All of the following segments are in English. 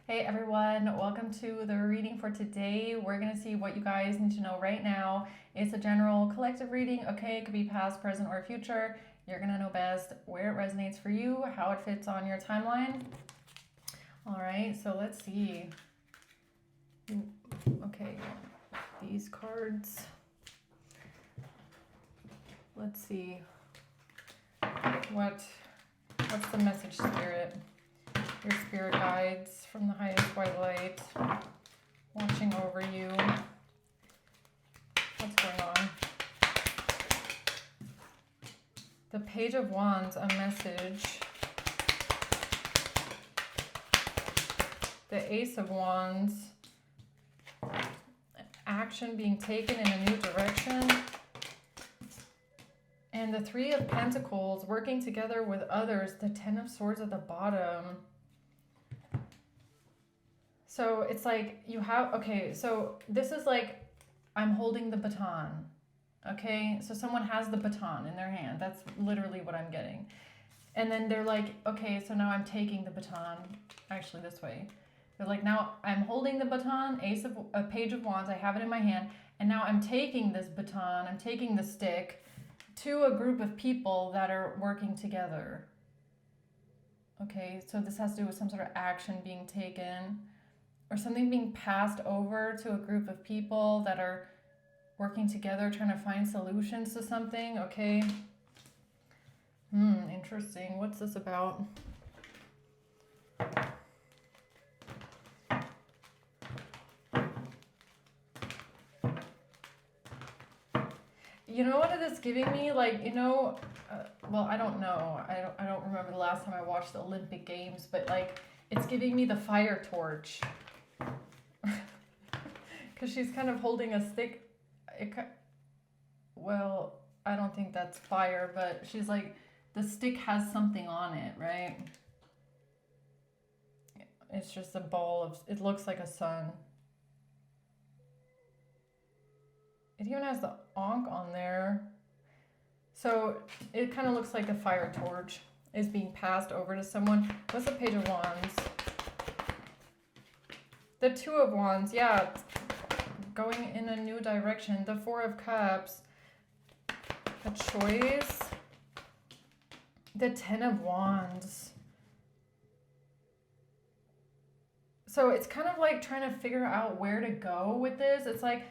Hey everyone, welcome to the reading for today. We're going to see what you guys need to know right now. It's a general collective reading, okay? It could be past, present, or future. You're going to know best where it resonates for you, how it fits on your timeline. All right, so let's see. Okay, these cards. Let's see. What's the message, Spirit? Your spirit guides from the highest white light watching over you. What's going on? The Page of Wands, a message. The Ace of Wands, action being taken in a new direction. And the Three of Pentacles, working together with others. The Ten of Swords at the bottom. So it's like you have, okay, so this is like I'm holding the baton, okay? So someone has the baton in their hand. That's literally what I'm getting. And then they're like, okay, so now I'm taking the baton, actually this way. They're like, now I'm holding the baton, Page of Wands, I have it in my hand, and now I'm taking this baton, I'm taking the stick to a group of people that are working together. Okay, so this has to do with some sort of action being taken, or something being passed over to a group of people that are working together, trying to find solutions to something, okay? Interesting. What's this about? You know what it is giving me? Like, well, I don't know. I don't remember the last time I watched the Olympic Games, but like, it's giving me the fire torch. Because she's kind of holding a stick. Well, I don't think that's fire, but she's like, the stick has something on it, right? It's just a ball of, it looks like a sun. It even has the Ankh on there. So it kind of looks like a fire torch is being passed over to someone. What's the Page of Wands? The Two of Wands, yeah, going in a new direction. The Four of Cups, a choice. The Ten of Wands. So it's kind of like trying to figure out where to go with this. It's like,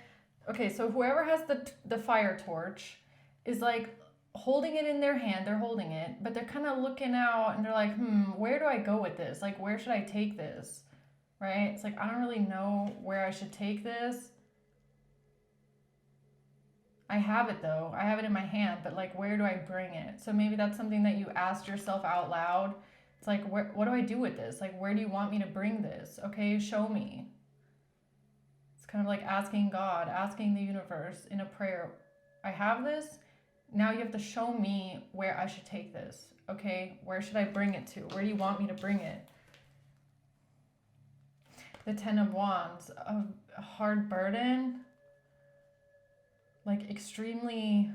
okay, so whoever has the fire torch is like holding it in their hand. They're holding it, but they're kind of looking out and they're like, where do I go with this? Like, where should I take this? Right? It's like, I don't really know where I should take this. I have it though. I have it in my hand, but like, where do I bring it? So maybe that's something that you asked yourself out loud. It's like, what do I do with this? Like, where do you want me to bring this? Okay, show me. It's kind of like asking God, asking the universe in a prayer. I have this. Now you have to show me where I should take this. Okay, where should I bring it to? Where do you want me to bring it? The Ten of Wands, a hard burden. Like extremely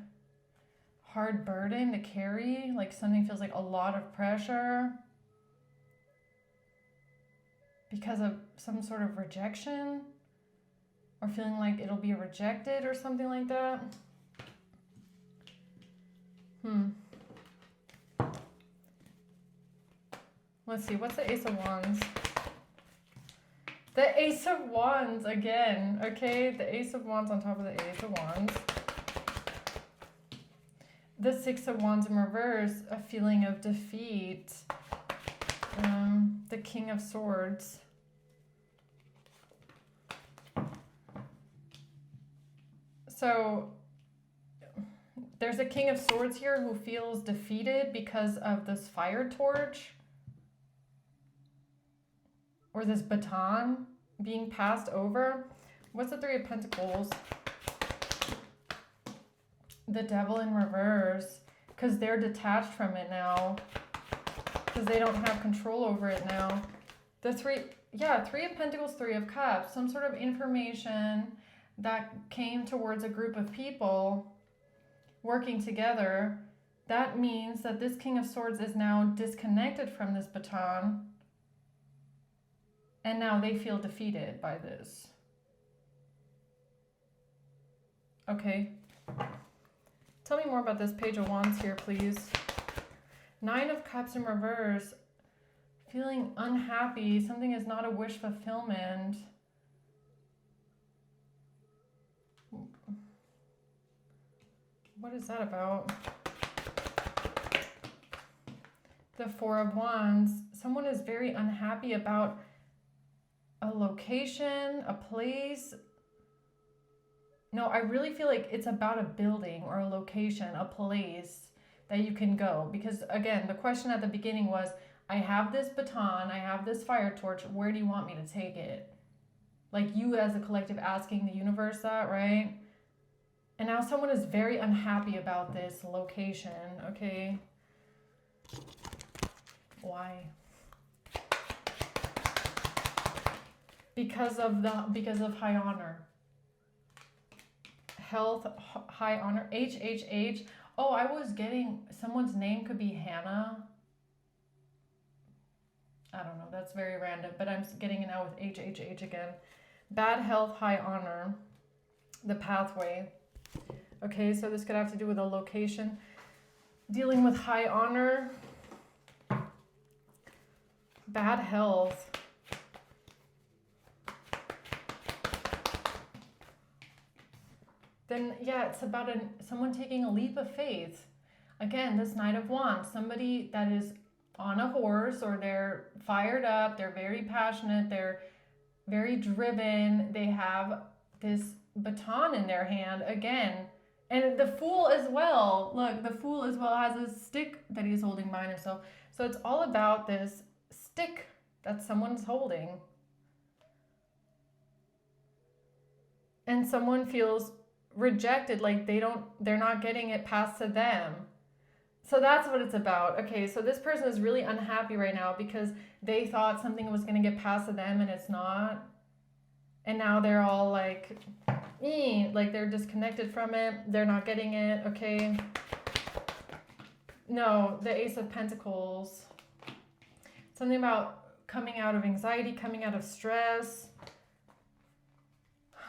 hard burden to carry. Like something feels like a lot of pressure because of some sort of rejection, or feeling like it'll be rejected or something like that. Let's see, what's the Ace of Wands? The Ace of Wands again, okay? The Ace of Wands on top of the Ace of Wands. The Six of Wands in reverse, a feeling of defeat. The King of Swords. So there's a King of Swords here who feels defeated because of this fire torch, or this baton being passed over. What's the Three of Pentacles? The Devil in reverse, because they're detached from it now, because they don't have control over it now. The Three of Pentacles, Three of Cups, some sort of information that came towards a group of people working together. That means that this King of Swords is now disconnected from this baton. And now they feel defeated by this. Okay. Tell me more about this Page of Wands here, please. 9 of Cups in reverse. Feeling unhappy. Something is not a wish fulfillment. What is that about? The 4 of Wands. Someone is very unhappy about a location, a place. No, I really feel like it's about a building or a location, a place that you can go. Because again, the question at the beginning was, I have this baton, I have this fire torch, where do you want me to take it? Like you as a collective asking the universe that, right? And now someone is very unhappy about this location, okay? Why? Because of high honor. Health, high honor, HHH. Oh, I was getting, someone's name could be Hannah. I don't know, that's very random, but I'm getting it now with HHH again. Bad health, high honor. The pathway. Okay, so this could have to do with a location. Dealing with high honor. Bad health. Then, yeah, it's about someone taking a leap of faith. Again, this Knight of Wands, somebody that is on a horse, or they're fired up, they're very passionate, they're very driven, they have this baton in their hand again. And the Fool as well. Look, the Fool as well has a stick that he's holding behind himself. So it's all about this stick that someone's holding. And someone feels rejected, like they're not getting it passed to them. So that's what it's about. Okay, so this person is really unhappy right now because they thought something was going to get passed to them and it's not. And now they're all like they're disconnected from it. They're not getting it, okay? No, the Ace of Pentacles. Something about coming out of anxiety, coming out of stress.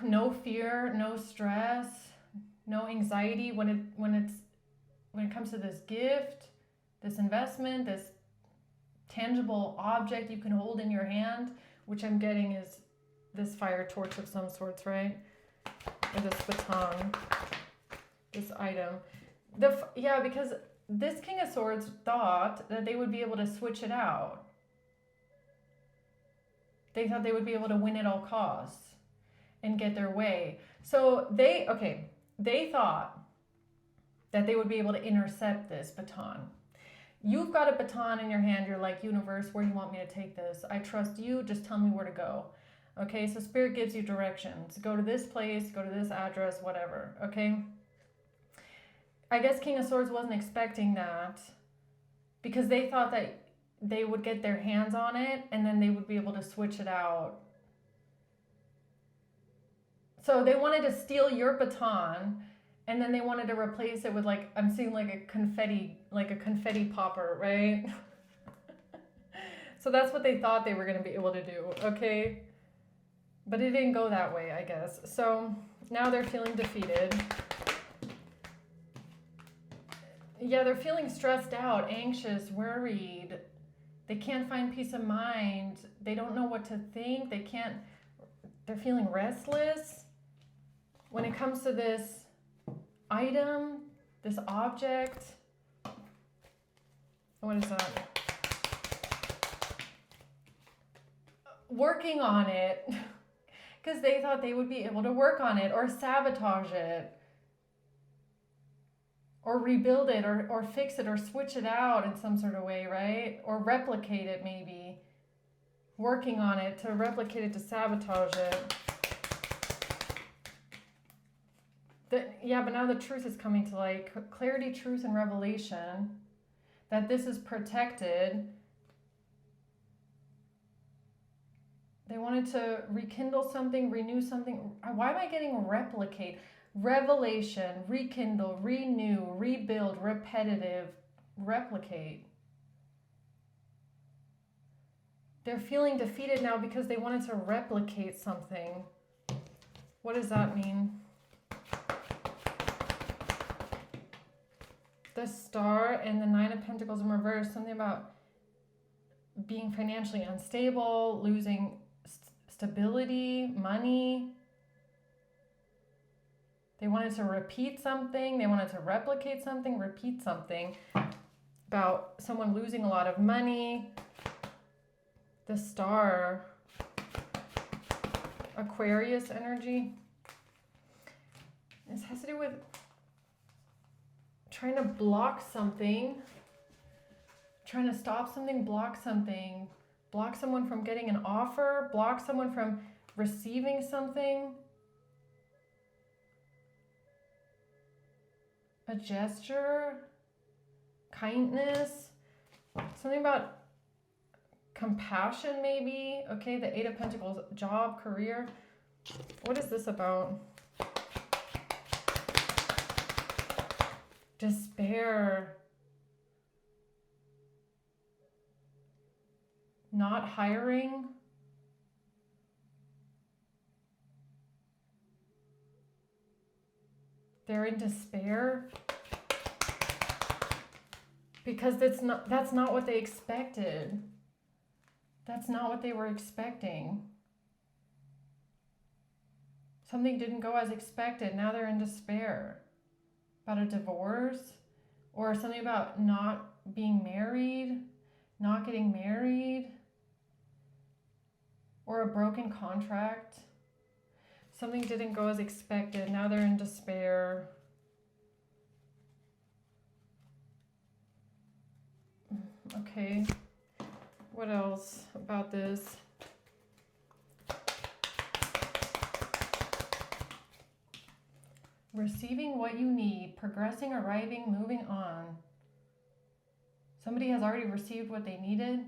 No fear, no stress, no anxiety when it comes to this gift, this investment, this tangible object you can hold in your hand, which I'm getting is this fire torch of some sorts, right? Or this baton, this item. Because this King of Swords thought that they would be able to switch it out. They thought they would be able to win at all costs and get their way. So they thought that they would be able to intercept this baton. You've got a baton in your hand. You're like, universe, where do you want me to take this? I trust you. Just tell me where to go. Okay, so Spirit gives you directions. Go to this place, go to this address, whatever, okay? I guess King of Swords wasn't expecting that because they thought that they would get their hands on it and then they would be able to switch it out. So they wanted to steal your baton and then they wanted to replace it with I'm seeing like a confetti popper, right? So that's what they thought they were going to be able to do, okay? But it didn't go that way, I guess. So now they're feeling defeated. Yeah, they're feeling stressed out, anxious, worried. They can't find peace of mind. They don't know what to think. They're feeling restless. When it comes to this item, this object, what is that? Working on it. Because they thought they would be able to work on it or sabotage it or rebuild it or fix it or switch it out in some sort of way, right? Or replicate it maybe. Working on it to replicate it, to sabotage it. But now the truth is coming to light. Clarity, truth, and revelation. That this is protected. They wanted to rekindle something, renew something. Why am I getting replicate? Revelation, rekindle, renew, rebuild, repetitive, replicate. They're feeling defeated now because they wanted to replicate something. What does that mean? The Star and the Nine of Pentacles in reverse, something about being financially unstable, losing stability, money. They wanted to repeat something. They wanted to replicate something, repeat something about someone losing a lot of money. The Star, Aquarius energy. This has to do with trying to block something, trying to stop something, block something, block someone from getting an offer, block someone from receiving something. A gesture, kindness, something about compassion maybe. Okay, the Eight of Pentacles, job, career. What is this about? Despair. Not hiring. They're in despair because that's not what they expected. That's not what they were expecting. Something didn't go as expected. Now they're in despair about a divorce or something about not being married, not getting married, or a broken contract. Something didn't go as expected. Now they're in despair. Okay. What else about this? Receiving what you need, progressing, arriving, moving on. Somebody has already received what they needed.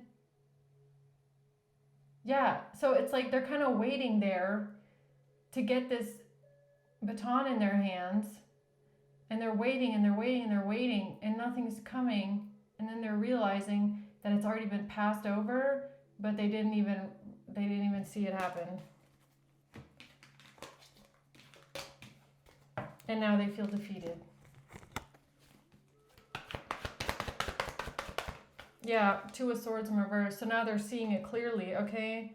Yeah, so it's like they're kind of waiting there to get this baton in their hands, and they're waiting and they're waiting and they're waiting and nothing's coming, and then they're realizing that it's already been passed over, but they didn't even see it happen. And now they feel defeated. Yeah, Two of Swords in reverse. So now they're seeing it clearly, okay?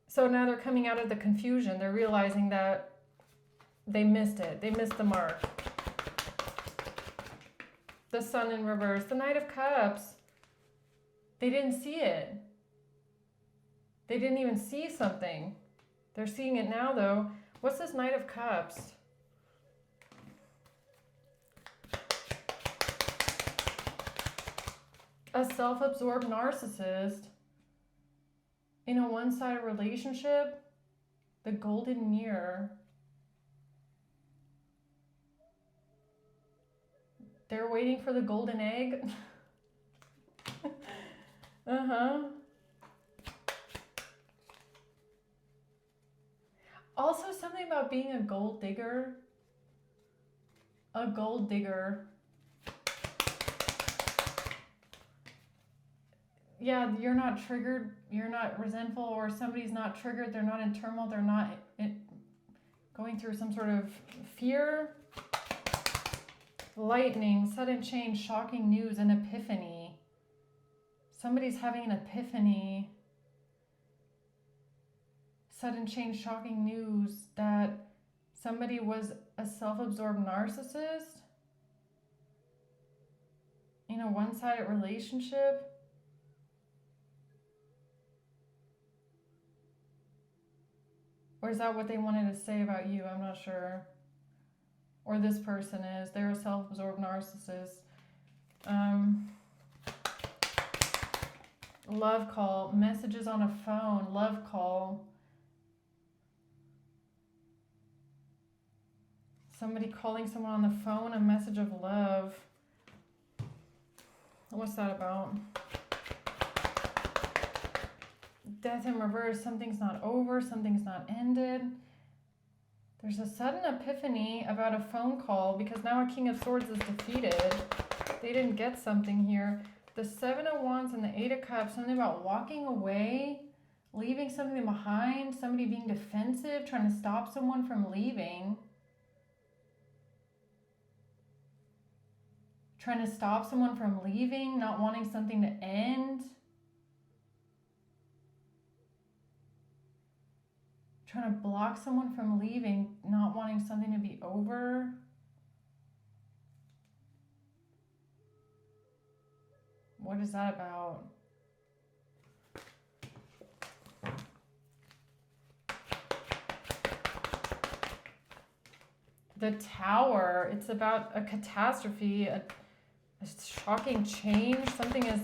So now they're coming out of the confusion. They're realizing that they missed it. They missed the mark. The Sun in reverse. The Knight of Cups. They didn't see it. They didn't even see something. They're seeing it now, though. What's this Knight of Cups? A self-absorbed narcissist in a one-sided relationship. The Golden Mirror. They're waiting for the golden egg. Also something about being a gold digger. A gold digger. Yeah, you're not triggered, you're not resentful, or somebody's not triggered, they're not in turmoil, they're not going through some sort of fear. Lightning, sudden change, shocking news, an epiphany. Somebody's having an epiphany. Sudden change, shocking news that somebody was a self-absorbed narcissist in a one-sided relationship. Or is that what they wanted to say about you? I'm not sure. Or this person is. They're a self-absorbed narcissist. Love call. Messages on a phone. Love call. Somebody calling someone on the phone. A message of love. What's that about? Death in reverse. Something's not over. Something's not ended. There's a sudden epiphany about a phone call because now a King of Swords is defeated. They didn't get something here. The 7 of Wands and the 8 of Cups, something about walking away, leaving something behind, somebody being defensive, trying to stop someone from leaving. Trying to stop someone from leaving, not wanting something to end. Trying to block someone from leaving, not wanting something to be over. What is that about? The Tower, it's about a catastrophe, a shocking change. Something is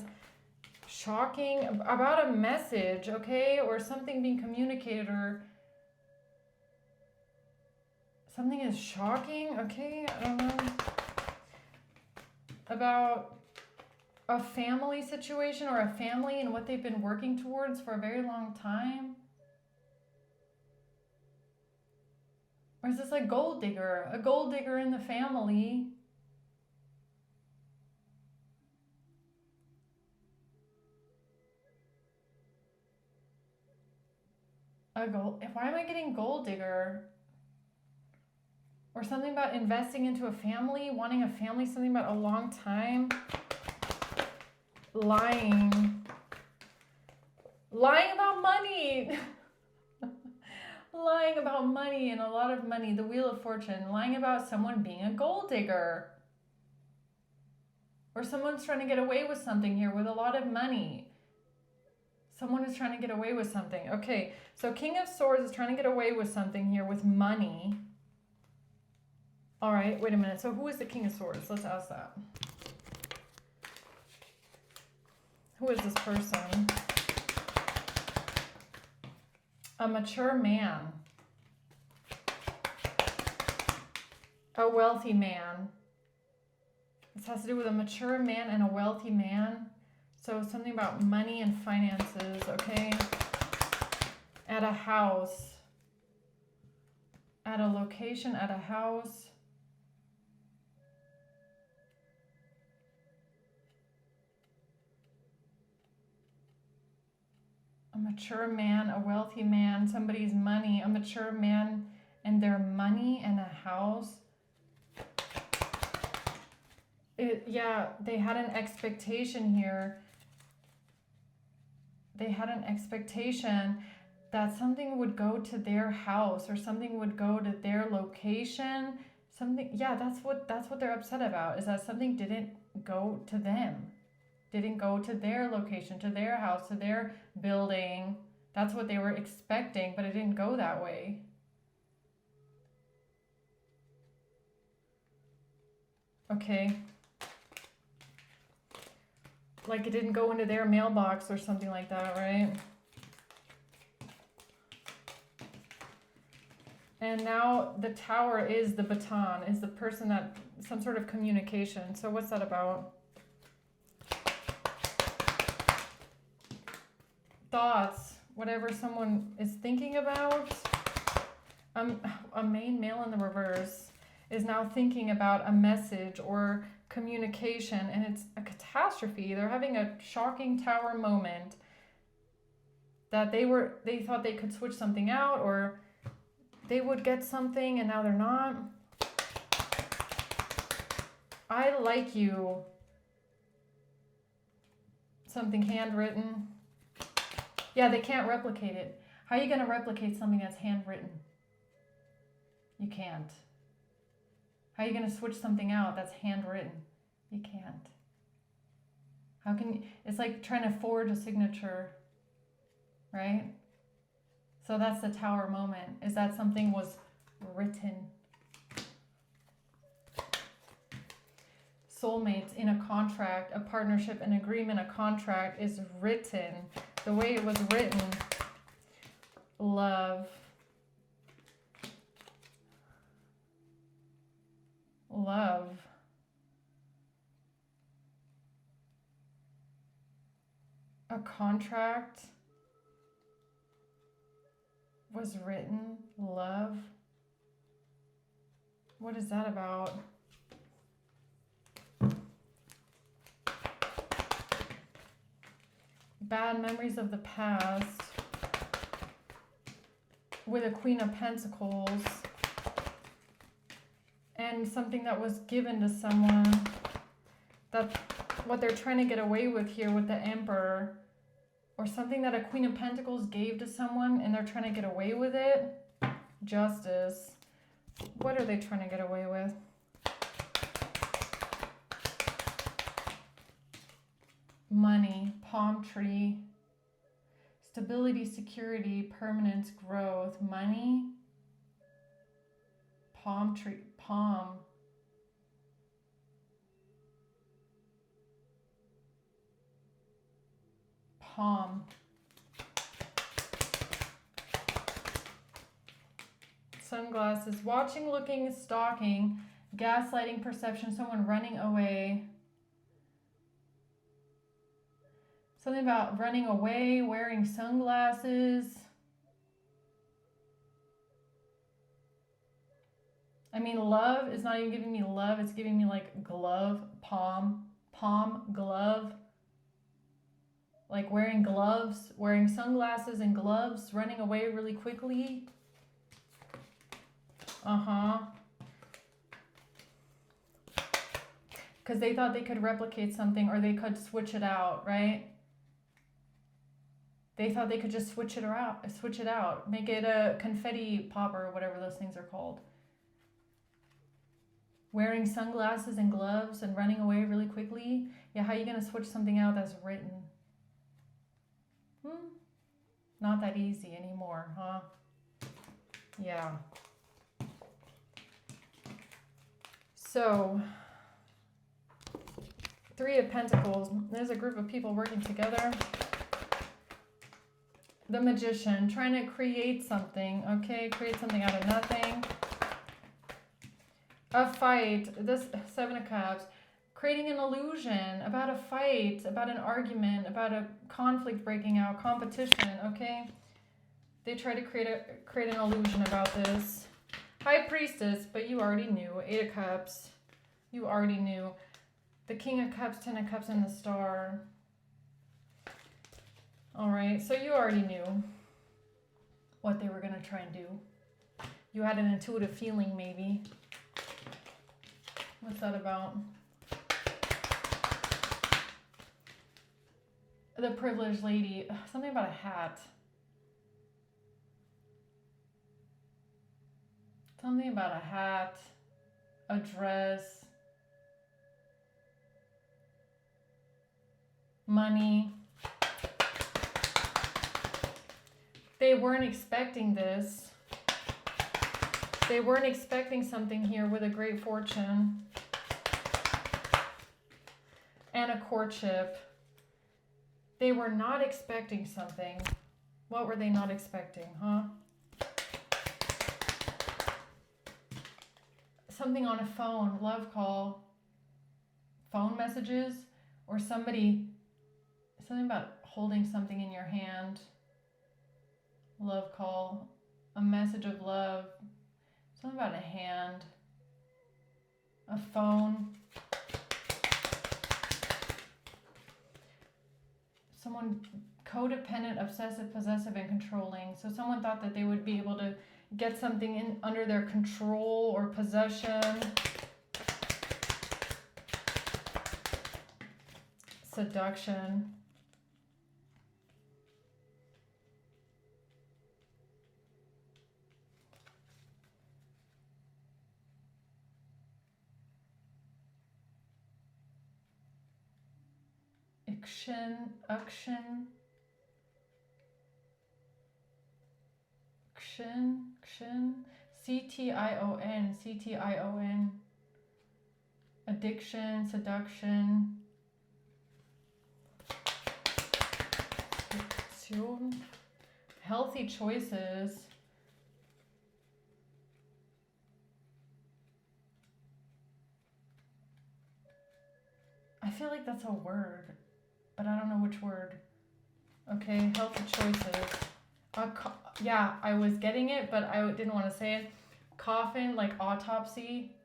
shocking about a message, okay? Or something being communicated, or something is shocking, okay? I don't know. About a family situation or a family and what they've been working towards for a very long time. Or is this a gold digger? A gold digger in the family. Why am I getting gold digger? Or something about investing into a family, wanting a family, something about a long time. Lying about money. Lying about money and a lot of money. The Wheel of Fortune. Lying about someone being a gold digger. Or someone's trying to get away with something here with a lot of money. Someone is trying to get away with something. Okay, so King of Swords is trying to get away with something here with money. All right, wait a minute. So who is the King of Swords? Let's ask that. Who is this person? A mature man. A wealthy man. This has to do with a mature man and a wealthy man. So something about money and finances, okay? At a house. At a location, at a house. A mature man, a wealthy man, somebody's money, a mature man and their money and a house. Yeah, they had an expectation here. They had an expectation that something would go to their house or something would go to their location. Something, yeah, that's what they're upset about, is that something didn't go to them. Didn't go to their location, to their house, to their building. That's what they were expecting, but it didn't go that way. Okay. Like it didn't go into their mailbox or something like that, right? And now the Tower is the baton, is the person that, some sort of communication. So what's that about? Thoughts, whatever someone is thinking about. A main male in the reverse is now thinking about a message or communication, and it's a catastrophe. They're having a shocking Tower moment that they thought they could switch something out, or they would get something and now they're not. I like you. Something handwritten. Yeah, they can't replicate it. How are you going to replicate something that's handwritten? You can't. How are you going to switch something out that's handwritten? You can't. How can you? It's like trying to forge a signature, right? So that's the Tower moment, is that something was written. Soulmates in a contract, a partnership, an agreement, a contract is written. The way it was written. Love. Love. A contract was written. Love. What is that about? bad memories of the past with a Queen of Pentacles, and something that was given to someone, that what they're trying to get away with here with the Emperor, or something that a Queen of Pentacles gave to someone and they're trying to get away with it. Justice. What are they trying to get away with? Money, palm tree, stability, security, permanence, growth, money, palm tree, palm. Palm. Sunglasses, watching, looking, stalking, gaslighting, perception, someone running away. Something about running away, wearing sunglasses. I mean, love is not even giving me love. It's giving me like glove, palm, glove. Like wearing gloves, wearing sunglasses and gloves, running away really quickly. Because they thought they could replicate something, or they could switch it out, right? They thought they could just switch it out, make it a confetti popper, or whatever those things are called. Wearing sunglasses and gloves and running away really quickly. Yeah, how are you going to switch something out that's written? Not that easy anymore, huh? Yeah. So, Three of Pentacles. There's a group of people working together. The Magician, trying to create something, okay? Create something out of nothing. A fight. This Seven of Cups. Creating an illusion about a fight, about an argument, about a conflict breaking out, competition, okay? They try to create an illusion about this. High Priestess, but you already knew. Eight of Cups. You already knew. The King of Cups, Ten of Cups, and the Star. All right, so you already knew what they were going to try and do. You had an intuitive feeling, maybe. What's that about? The Privileged Lady. Something about a hat. Something about a hat, a dress, money. They weren't expecting this. They weren't expecting something here with a great fortune and a courtship. They were not expecting something. What were they not expecting, huh? Something on a phone, love call, phone messages, or something about holding something in your hand, love call, a message of love, something about a hand, a phone, someone codependent, obsessive, possessive, and controlling. So someone thought that they would be able to get something in under their control or possession. Seduction. Action. CTION. Addiction, seduction. Healthy choices. I feel like that's a word, but I don't know which word. Okay, healthy choices. Yeah, I was getting it, but I didn't want to say it. Coffin, like autopsy.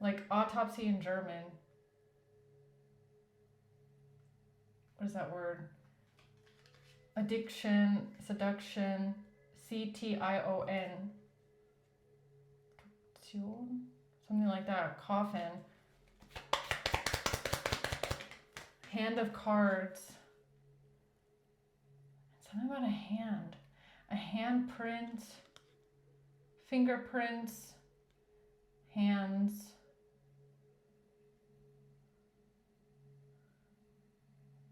Like autopsy in German. what is that word? Addiction, seduction, CTION. Something like that. Coffin. Hand of cards. Something about a hand. A handprint. Fingerprints. Hands.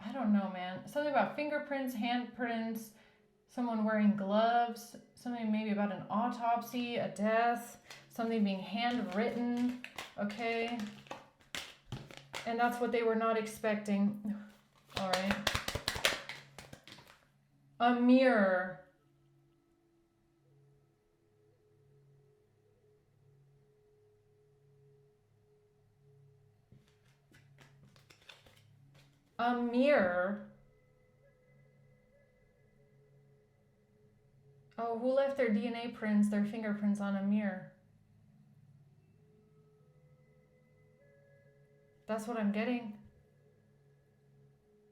I don't know, man. Something about fingerprints, handprints, someone wearing gloves, something maybe about an autopsy, a death, something being handwritten, okay? And that's what they were not expecting. All right. A mirror. A mirror. Oh, who left their DNA prints, their fingerprints on a mirror? That's what I'm getting.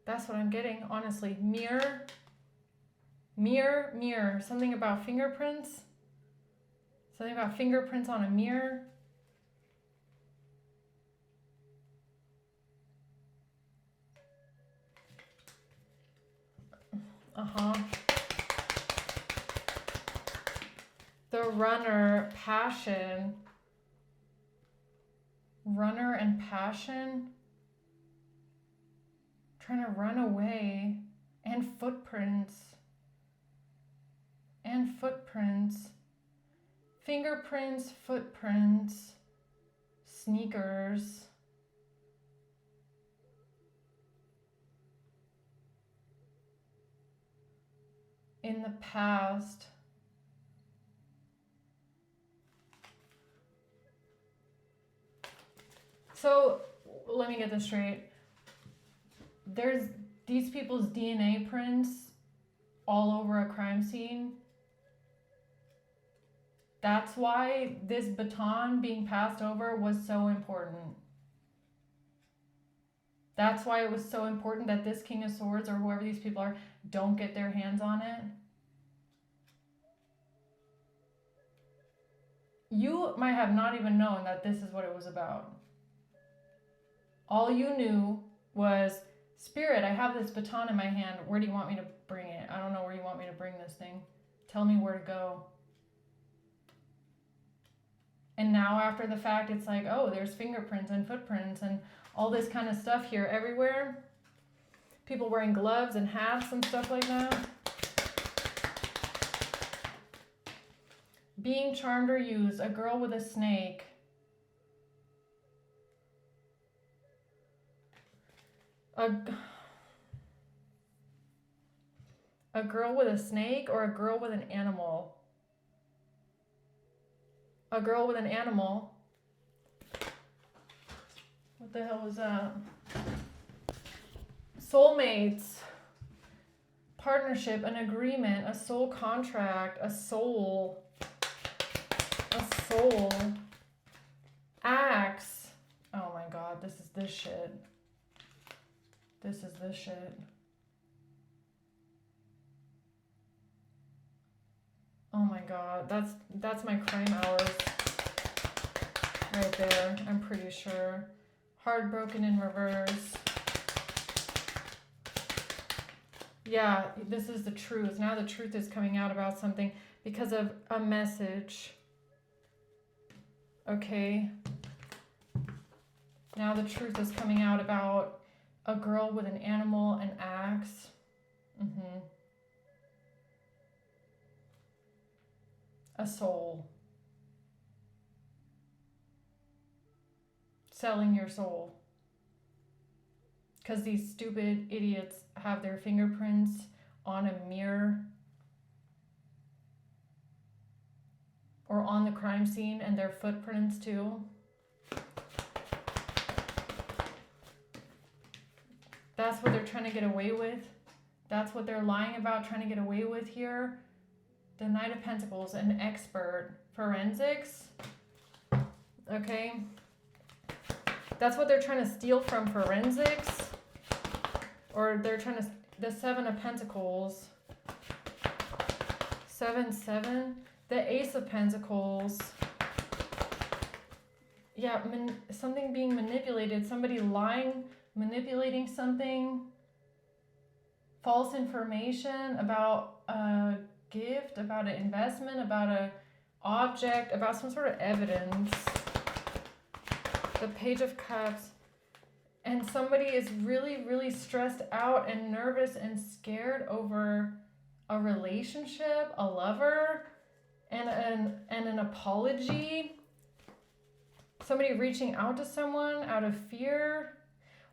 That's what I'm getting, honestly. Mirror. Mirror, mirror. Something about fingerprints. Something about fingerprints on a mirror. Uh-huh. The runner, passion. Runner and passion. Trying to run away. And footprints. And footprints. Fingerprints, footprints. Sneakers. In the past. So let me get this straight. There's these people's DNA prints all over a crime scene. That's why this baton being passed over was so important. That's why it was so important that this King of Swords or whoever these people are don't get their hands on it. You might have not even known that this is what it was about. All you knew was, Spirit, I have this baton in my hand. Where do you want me to bring it? I don't know where you want me to bring this thing. Tell me where to go. And now after the fact, it's like, oh, there's fingerprints and footprints and all this kind of stuff here everywhere. People wearing gloves and hats and stuff like that. Being charmed or used. A girl with a snake. A girl with a snake or a girl with an animal? A girl with an animal. What the hell was that? Soulmates. Partnership, an agreement, a soul contract, a soul. A soul. Axe. Oh my god, this is this shit. This is this shit. Oh my god, that's my crime hours right there, I'm pretty sure. Heartbroken in reverse. Yeah, this is the truth. Now the truth is coming out about something because of a message. Okay. Now the truth is coming out about a girl with an animal, an axe. A soul. Selling your soul. Because these stupid idiots have their fingerprints on a mirror or on the crime scene, and their footprints too. That's what they're trying to get away with. That's what they're lying about, trying to get away with here. The Knight of Pentacles, an expert. Forensics. Okay. That's what they're trying to steal from forensics. or they're trying to, the Seven of Pentacles, 7-7, the Ace of Pentacles. Yeah, something being manipulated, somebody lying, manipulating something, false information about a gift, about an investment, about a object, about some sort of evidence. The Page of Cups. And somebody is really, really stressed out and nervous and scared over a relationship, a lover, and an apology. Somebody reaching out to someone out of fear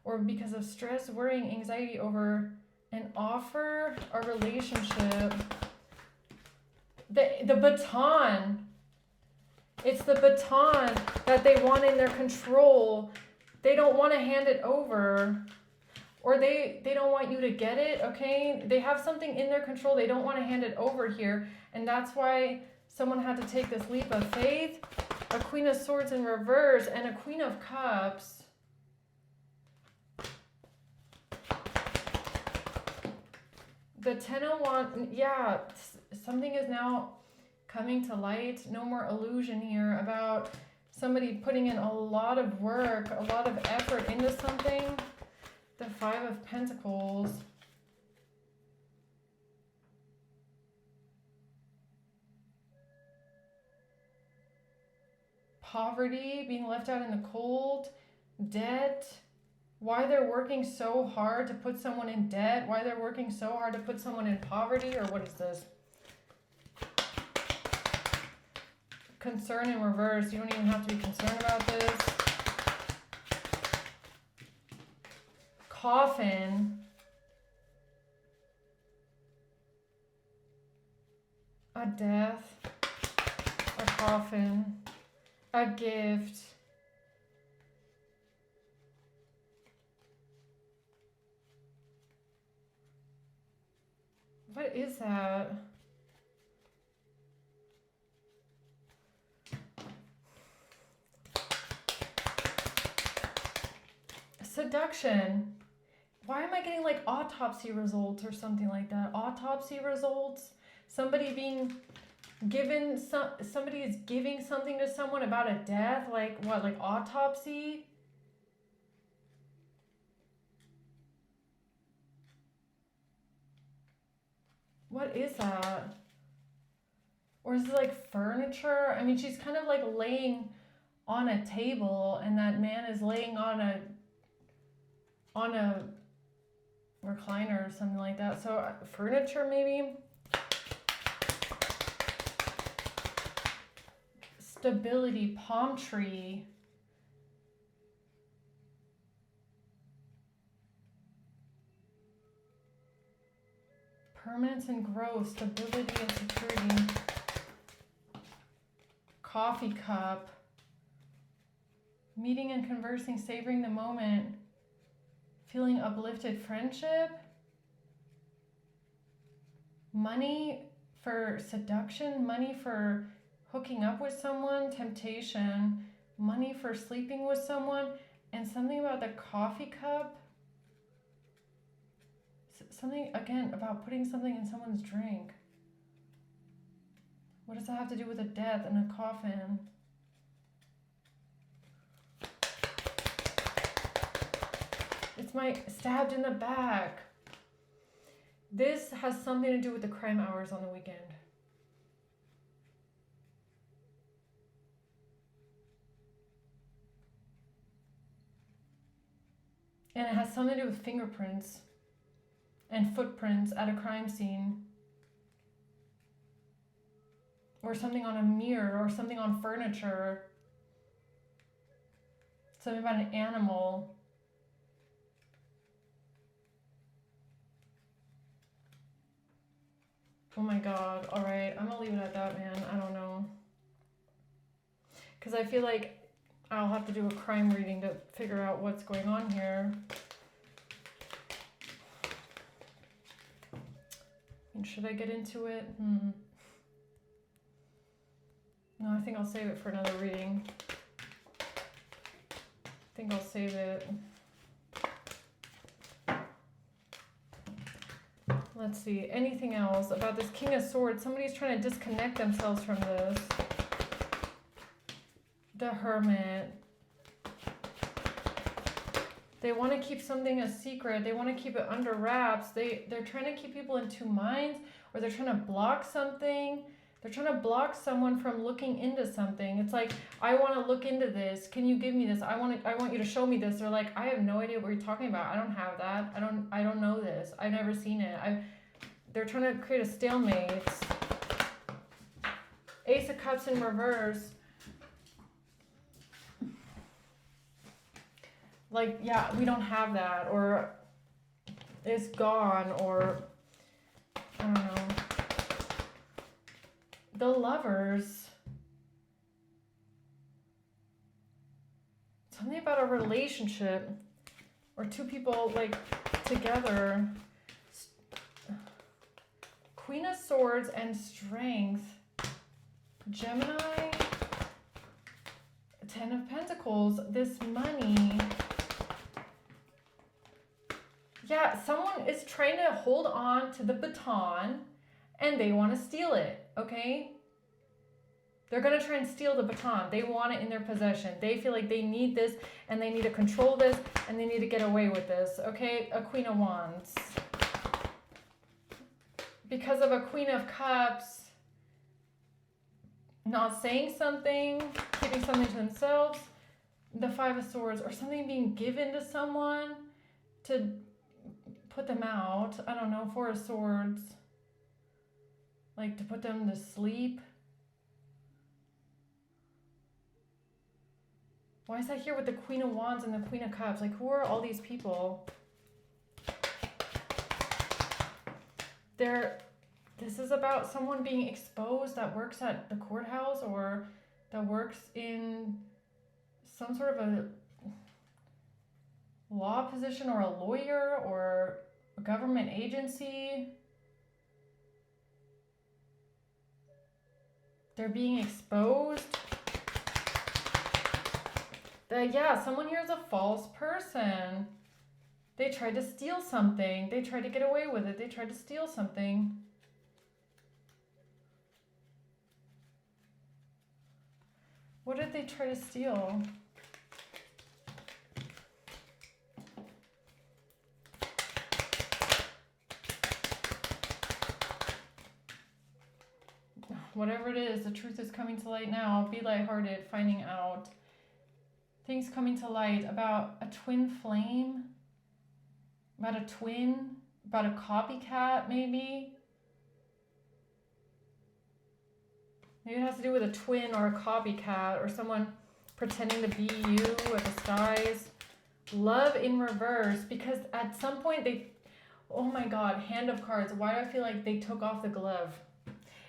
or because of stress, worrying, anxiety over an offer, a relationship. The baton. It's the baton that they want in their control. They don't want to hand it over. Or they don't want you to get it, okay? They have something in their control. They don't want to hand it over here. And that's why someone had to take this leap of faith. A Queen of Swords in reverse and a Queen of Cups. The 10 of Wands, yeah, something is now coming to light. No more illusion here about somebody putting in a lot of work, a lot of effort into something. The 5 of Pentacles. Poverty, being left out in the cold, debt, why they're working so hard to put someone in debt, why they're working so hard to put someone in poverty, or what is this? Concern in reverse, you don't even have to be concerned about this. Coffin. A death. A coffin. A gift. What is that? Seduction. Why am I getting like autopsy results or something like that? Autopsy results? Somebody being given somebody is giving something to someone about a death, like what, like autopsy? What is that? Or is it like furniture? I mean, she's kind of like laying on a table and that man is laying on a recliner or something like that. So furniture maybe? Stability, palm tree. Permanence and growth, stability and security. Coffee cup. Meeting and conversing, savoring the moment. Feeling uplifted, friendship. Money for seduction, money for hooking up with someone, temptation, money for sleeping with someone, and something about the coffee cup. Something, again, about putting something in someone's drink. What does that have to do with a death and a coffin? It's my stabbed in the back. This has something to do with the crime hours on the weekend. And it has something to do with fingerprints and footprints at a crime scene. Or something on a mirror, or something on furniture. Something about an animal. Oh my God. All right. I'm going to leave it at that, man. I don't know. Because I feel like I'll have to do a crime reading to figure out what's going on here. And should I get into it? No, I think I'll save it for another reading. I think I'll save it. Let's see, anything else about this King of Swords? Somebody's trying to disconnect themselves from this. The Hermit. They want to keep something a secret. They want to keep it under wraps. They're trying to keep people in two minds, or they're trying to block something. They're trying to block someone from looking into something. It's like, I want to look into this. Can you give me this? I want you to show me this. They're like, I have no idea what you're talking about. I don't have that. I don't know this. I've never seen it. They're trying to create a stalemate. Ace of Cups in reverse. Like, yeah, we don't have that, or it's gone, or I don't know. The Lovers. Something about a relationship, or two people like together. Queen of Swords and Strength. Gemini. Ten of Pentacles. This money. Yeah, someone is trying to hold on to the baton and they want to steal it, okay? They're going to try and steal the baton. They want it in their possession. They feel like they need this and they need to control this and they need to get away with this, okay? A Queen of Wands. Because of a Queen of Cups not saying something, keeping something to themselves, the Five of Swords, or something being given to someone to put them out. I don't know, Four of Swords. Like to put them to sleep. Why is that here with the Queen of Wands and the Queen of Cups? Like, who are all these people? This is about someone being exposed that works at the courthouse or that works in some sort of a law position or a lawyer or a government agency. They're being exposed. Yeah, someone here is a false person. They tried to steal something. They tried to get away with it. They tried to steal something. What did they try to steal? Whatever it is, the truth is coming to light now. Be lighthearted, finding out. Things coming to light about a twin flame, about a twin, about a copycat maybe. Maybe it has to do with a twin or a copycat or someone pretending to be you, a disguise. Love in reverse, because at some point oh my God, Hand of Cards. Why do I feel like they took off the glove?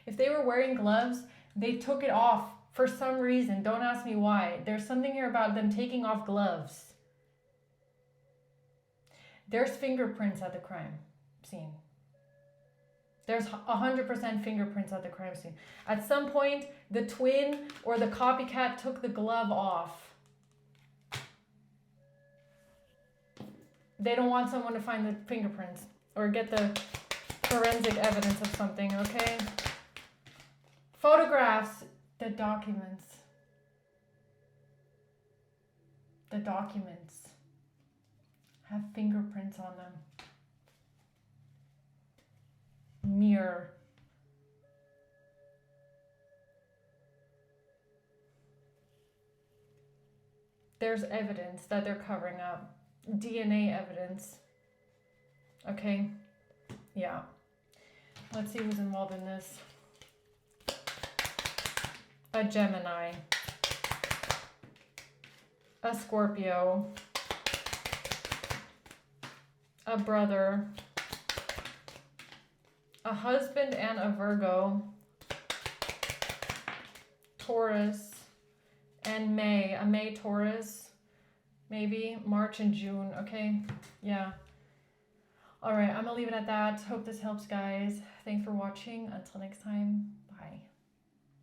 If they were wearing gloves, they took it off for some reason. Don't ask me why. There's something here about them taking off gloves. There's fingerprints at the crime scene. There's 100% fingerprints at the crime scene. At some point, the twin or the copycat took the glove off. They don't want someone to find the fingerprints or get the forensic evidence of something, okay? Photographs, the documents. The documents have fingerprints on them. Mirror. There's evidence that they're covering up. DNA evidence. Okay. Yeah. Let's see who's involved in this. A Gemini. A Scorpio. A brother. A husband and a Virgo. Taurus. And May. A May Taurus. Maybe March and June. Okay. Yeah. All right. I'm going to leave it at that. Hope this helps, guys. Thanks for watching. Until next time.